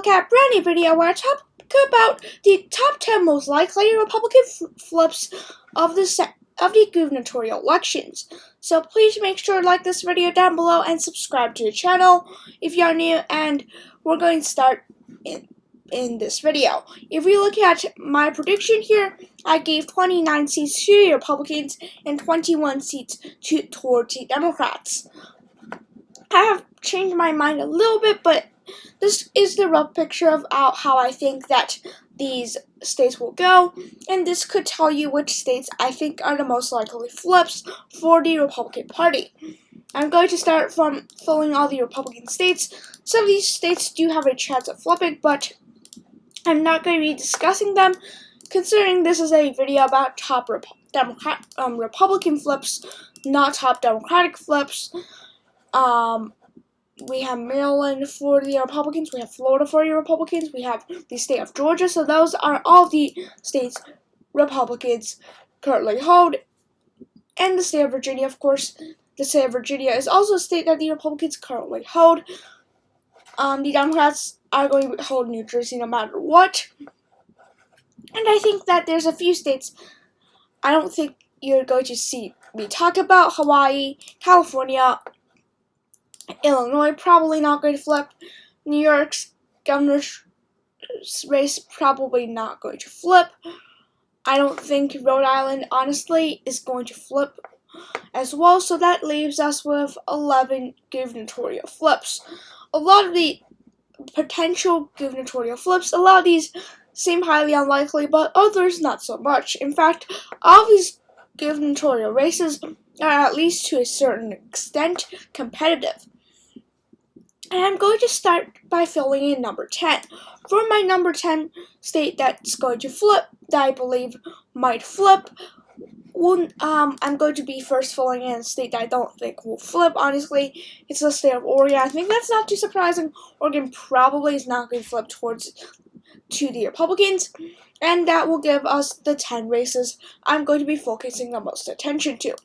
Look at a brand new video where I talk about the top 10 most likely Republican flips of the gubernatorial elections. So please make sure to like this video down below and subscribe to the channel if you are new, and we're going to start in this video. If we look at my prediction here, I gave 29 seats to the Republicans and 21 seats towards the Democrats. I have changed my mind a little bit, but this is the rough picture of how I think that these states will go, and this could tell you which states I think are the most likely flips for the Republican Party. I'm going to start from filling all the Republican states. Some of these states do have a chance of flipping, but I'm not going to be discussing them, considering this is a video about top Republican flips, not top Democratic flips. We have Maryland for the Republicans, we have Florida for the Republicans, we have the state of Georgia, so those are all the states Republicans currently hold. And the state of Virginia, of course. The state of Virginia is also a state that the Republicans currently hold. The Democrats are going to hold New Jersey no matter what. And I think that there's a few states I don't think you're going to see me talk about. Hawaii, California, Illinois probably not going to flip. New York's governor's race probably not going to flip. I don't think Rhode Island, honestly, is going to flip as well. So that leaves us with 11 gubernatorial flips. A lot of the potential gubernatorial flips, a lot of these seem highly unlikely, but others not so much. In fact, all of these gubernatorial races are, at least to a certain extent, competitive. And I'm going to start by filling in number 10. For my number 10 state that's going to flip, that I believe might flip, I'm going to be first filling in a state that I don't think will flip, honestly. It's the state of Oregon. I think that's not too surprising. Oregon probably is not going to flip to the Republicans, and that will give us the 10 races I'm going to be focusing the most attention to.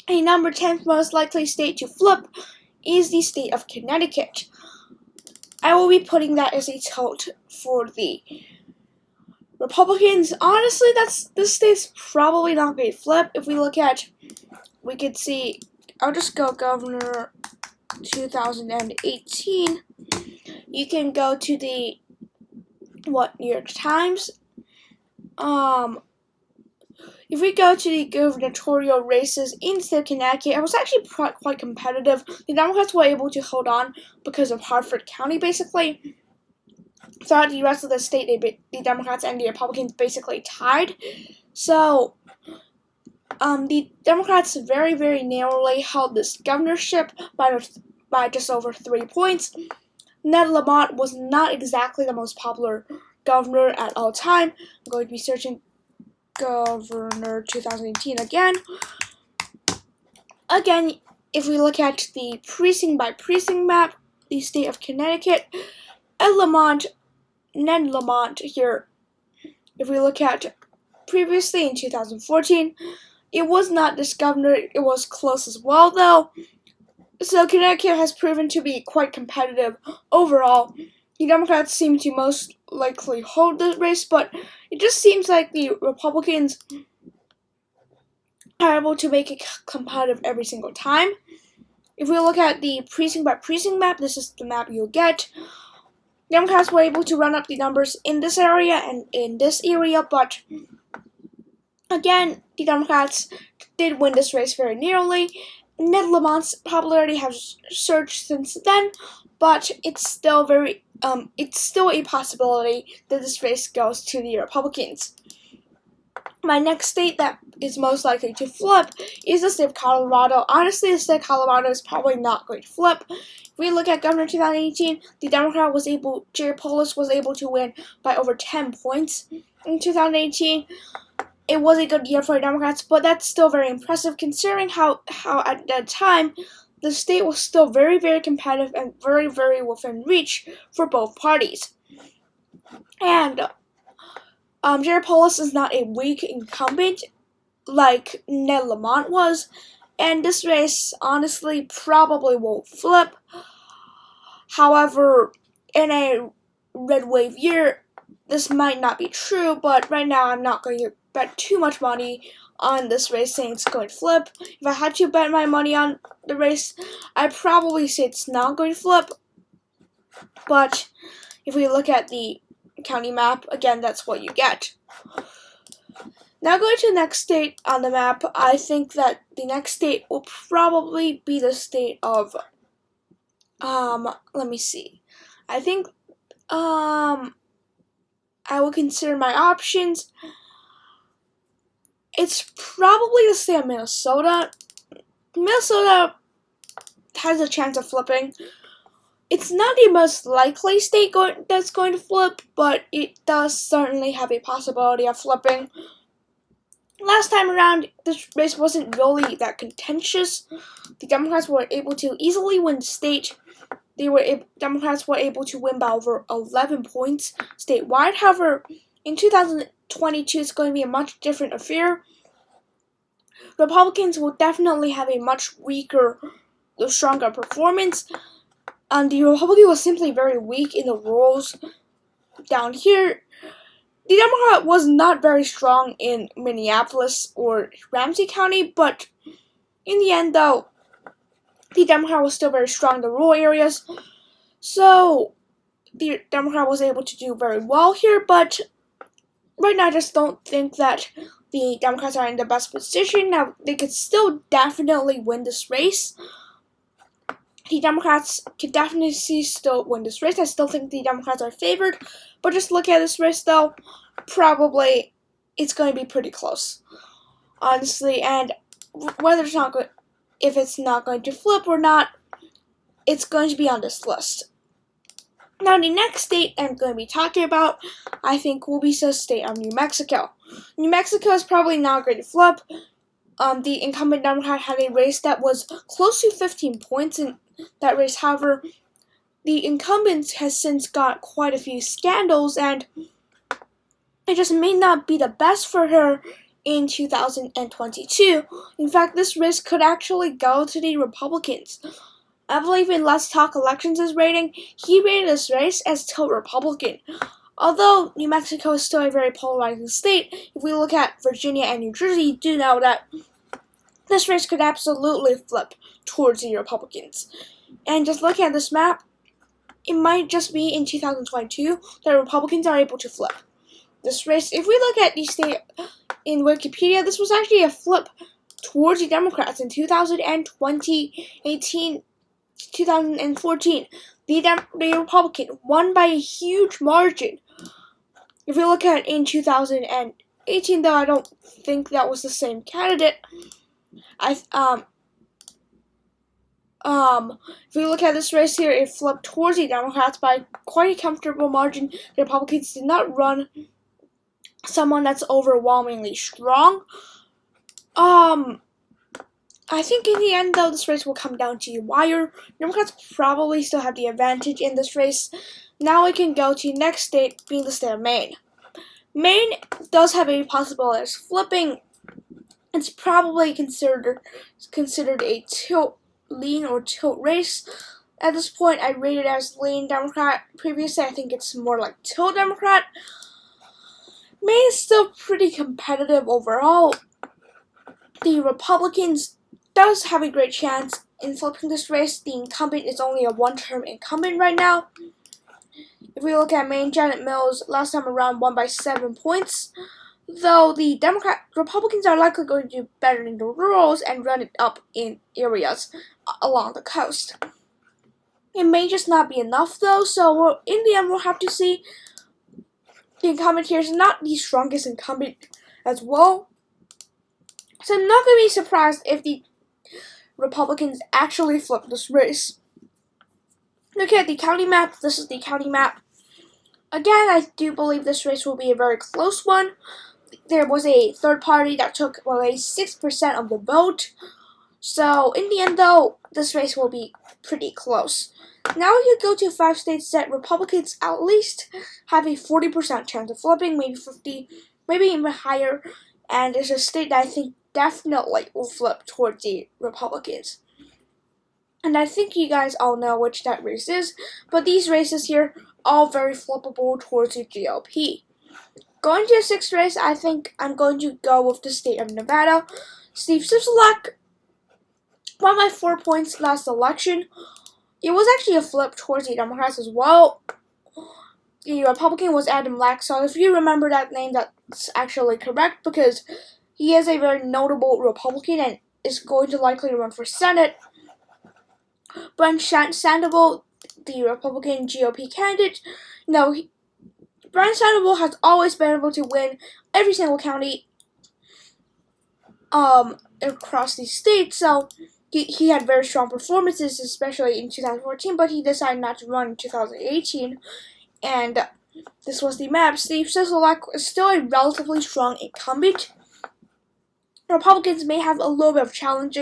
A number 10 most likely state to flip is the state of Connecticut. I will be putting that as a tote for the Republicans. Honestly, this state's probably not going to flip. If we look at, we could see, I'll just go Governor 2018. You can go to the, New York Times. If we go to the gubernatorial races in the state of Connecticut, it was actually quite competitive. The Democrats were able to hold on because of Harford County, basically. Throughout the rest of the state, the Democrats and the Republicans basically tied. So, the Democrats very, very narrowly held this governorship by just over 3 points. Ned Lamont was not exactly the most popular governor at all time. I'm going to be searching Governor 2018 again. Again, if we look at the precinct by precinct map, the state of Connecticut, Ned Lamont here, if we look at previously in 2014, it was not this governor, it was close as well though. So Connecticut has proven to be quite competitive overall. The Democrats seem to most likely hold the race, but it just seems like the Republicans are able to make it competitive every single time. If we look at the precinct by precinct map, this is the map you'll get. Democrats were able to run up the numbers in this area and in this area, but again, the Democrats did win this race very narrowly. Ned Lamont's popularity has surged since then, but it's still a possibility that this race goes to the Republicans. My next state that is most likely to flip is the state of Colorado. Honestly, the state of Colorado is probably not going to flip. If we look at Governor 2018, Jerry Polis was able to win by over 10 points in 2018. It was a good year for the Democrats, but that's still very impressive considering how at that time the state was still very, very competitive and very, very within reach for both parties. And Jerry Polis is not a weak incumbent like Ned Lamont was, and this race honestly probably won't flip. However, in a red wave year, this might not be true, but right now I'm not going to bet too much money on this race saying it's going to flip. If I had to bet my money on the race, I'd probably say it's not going to flip. But if we look at the county map, again, that's what you get. Now going to the next state on the map, I think that the next state will probably be the state of, let me see. I think, I will consider my options. It's probably the state of Minnesota. Minnesota has a chance of flipping. It's not the most likely state that's going to flip, but it does certainly have a possibility of flipping. Last time around, this race wasn't really that contentious. The Democrats were able to easily win the state. Democrats were able to win by over 11 points statewide. However, in 2022, it's going to be a much different affair. Republicans will definitely have a much weaker, stronger performance. The Republican was simply very weak in the rolls down here. The Democrat was not very strong in Minneapolis or Ramsey County, but in the end, though, the Democrat was still very strong in the rural areas. So, the Democrat was able to do very well here, but right now I just don't think that the Democrats are in the best position. Now, they could still definitely win this race. The Democrats could definitely still win this race. I still think the Democrats are favored. But just look at this race, though, probably it's going to be pretty close, honestly. And whether it's not going, if it's not going to flip or not, it's going to be on this list. Now, the next state I'm going to be talking about, I think, will be the state of New Mexico. New Mexico is probably not going to flip. The incumbent Democrat had a race that was close to 15 points in that race. However, the incumbent has since got quite a few scandals, and it just may not be the best for her in 2022. In fact, this race could actually go to the Republicans. I believe in Let's Talk Elections' rating, he rated this race as tilt Republican. Although New Mexico is still a very polarizing state, if we look at Virginia and New Jersey, you do know that this race could absolutely flip towards the Republicans. And just looking at this map, it might just be in 2022 that Republicans are able to flip this race. If we look at the state in Wikipedia, this was actually a flip towards the Democrats in 2018, 2014. The Republican won by a huge margin. If we look at in 2018, though, I don't think that was the same candidate. If we look at this race here, it flipped towards the Democrats by quite a comfortable margin. The Republicans did not run someone that's overwhelmingly strong. I think in the end, though, this race will come down to the wire. Democrats probably still have the advantage in this race. Now we can go to the next state, being the state of Maine. Maine does have a possibility of flipping. It's probably considered a lean or tilt race. At this point, I rate it as lean Democrat. Previously, I think it's more like tilt Democrat. Maine is still pretty competitive overall. The Republicans does have a great chance in flipping this race. The incumbent is only a one-term incumbent right now. If we look at Maine, Janet Mills last time around won by 7 points. Though the Republicans are likely going to do better in the rurals and run it up in areas along the coast. It may just not be enough, though, so in the end we'll have to see. The incumbent here is not the strongest incumbent as well. So I'm not going to be surprised if the Republicans actually flip this race. Look at the county map. This is the county map. Again, I do believe this race will be a very close one. There was a third party that took away 6% of the vote. So, in the end, though, this race will be pretty close. Now we could go to 5 states that Republicans at least have a 40% chance of flipping, maybe 50, maybe even higher. And there's a state that I think definitely will flip towards the Republicans. And I think you guys all know which that race is. But these races here all very flippable towards the GOP. Going to the sixth race, I think I'm going to go with the state of Nevada. Steve Sisolak won by 4 points last election. It was actually a flip towards the Democrats as well. The Republican was Adam Lack, so if you remember that name, that's actually correct because he is a very notable Republican and is going to likely run for Senate. Brent Sandoval, the Republican GOP candidate, Brent Sandoval has always been able to win every single county across the state, so he had very strong performances, especially in 2014, but he decided not to run in 2018, and this was the map. Steve Sisolak is still a relatively strong incumbent. Republicans may have a little bit of challenge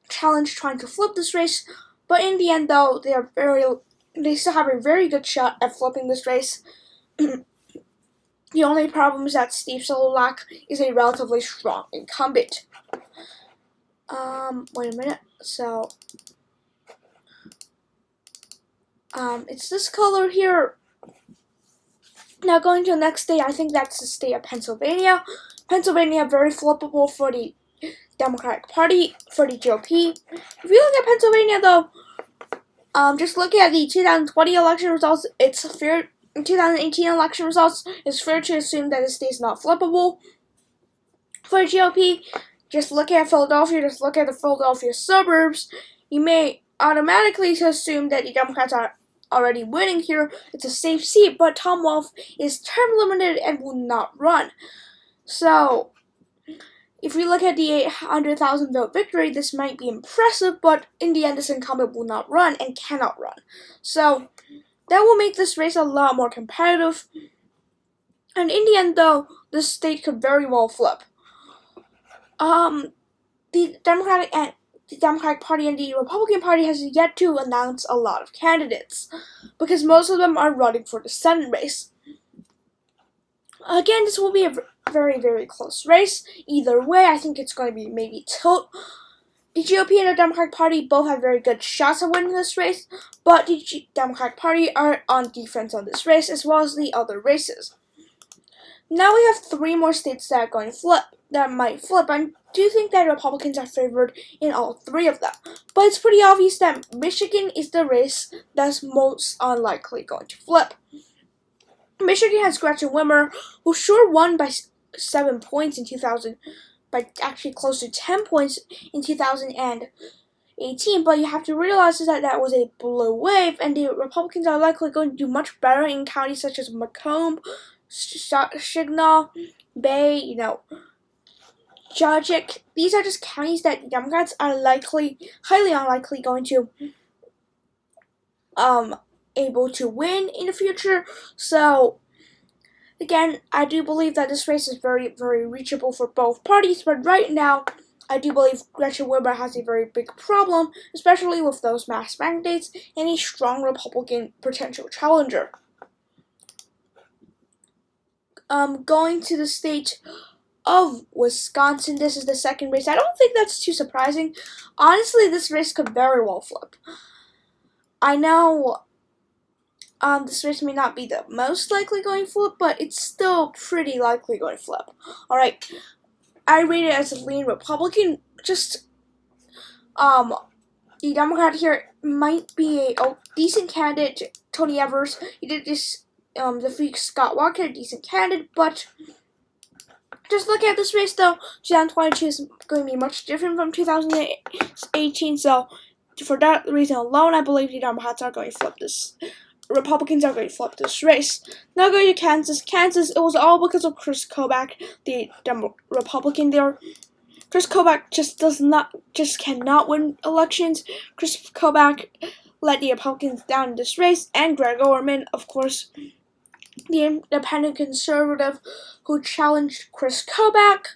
trying to flip this race, but in the end, though, they still have a very good shot at flipping this race. The only problem is that Steve Sisolak is a relatively strong incumbent. Wait a minute. So, it's this color here. Now going to the next state, I think that's the state of Pennsylvania. Pennsylvania very flippable for the Democratic Party, for the GOP. If you look at Pennsylvania, though, just looking at the 2020 election results, it's fair. In 2018 election results, it's fair to assume that the state is not flippable. For the GOP, just look at Philadelphia, just look at the Philadelphia suburbs, you may automatically assume that the Democrats are already winning here. It's a safe seat, but Tom Wolf is term limited and will not run. So, if we look at the 800,000 vote victory, this might be impressive, but in the end, this incumbent will not run and cannot run. So, that will make this race a lot more competitive. And in the end, though, this state could very well flip. The Democratic Party and the Republican Party has yet to announce a lot of candidates because most of them are running for the Senate race. Again, this will be a very, very close race. Either way, I think it's going to be maybe tilt. The GOP and the Democratic Party both have very good shots at winning this race, but the Democratic Party are on defense on this race as well as the other races. Now we have 3 more states that are going to flip, that might flip. I do think that Republicans are favored in all 3 of them, but it's pretty obvious that Michigan is the race that's most unlikely going to flip. Michigan has Gretchen Whitmer, who sure won by 7 points in 2000, by actually close to 10 points in 2018, but you have to realize that that was a blue wave, and the Republicans are likely going to do much better in counties such as Macomb, Chignal, Bay, Georgic. These are just counties that Democrats are highly unlikely going to able to win in the future. So again, I do believe that this race is very, very reachable for both parties, but right now, I do believe Gretchen Whitmer has a very big problem, especially with those mask mandates and a strong Republican potential challenger. Going to the state of Wisconsin, this is the second race. I don't think that's too surprising. Honestly, this race could very well flip. I know this race may not be the most likely going to flip, but it's still pretty likely going to flip. Alright, I rate it as a lean Republican. Just, the Democrat here might be a decent candidate. Tony Evers, he did this, defeat Scott Walker, a decent candidate, but just look at this race though. 2022 is going to be much different from 2018, so for that reason alone, I believe the Democrats are going to flip this. Republicans are going to flip this race. Now going to Kansas. Kansas, it was all because of Chris Kobach, the Republican there. Chris Kobach just cannot win elections. Chris Kobach let the Republicans down in this race, and Greg Orman, of course, the independent conservative who challenged Chris Kobach.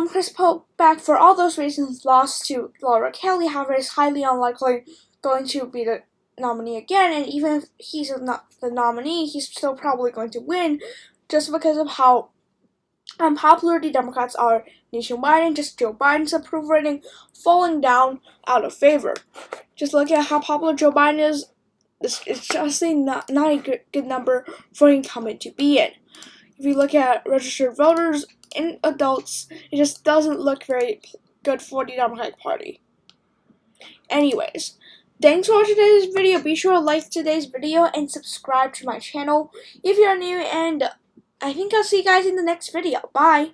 Chris Kobach, for all those reasons, lost to Laura Kelly. However, is highly unlikely going to be the nominee again, and even if he's not the nominee, he's still probably going to win just because of how unpopular the Democrats are nationwide and just Joe Biden's approval rating falling down out of favor. Just look at how popular Joe Biden is This is just not a good number for an incumbent to be in. If you look at registered voters and adults, it just doesn't look very good for the Democratic Party. Anyways, thanks for watching today's video. Be sure to like today's video and subscribe to my channel if you're new, and I think I'll see you guys in the next video. Bye!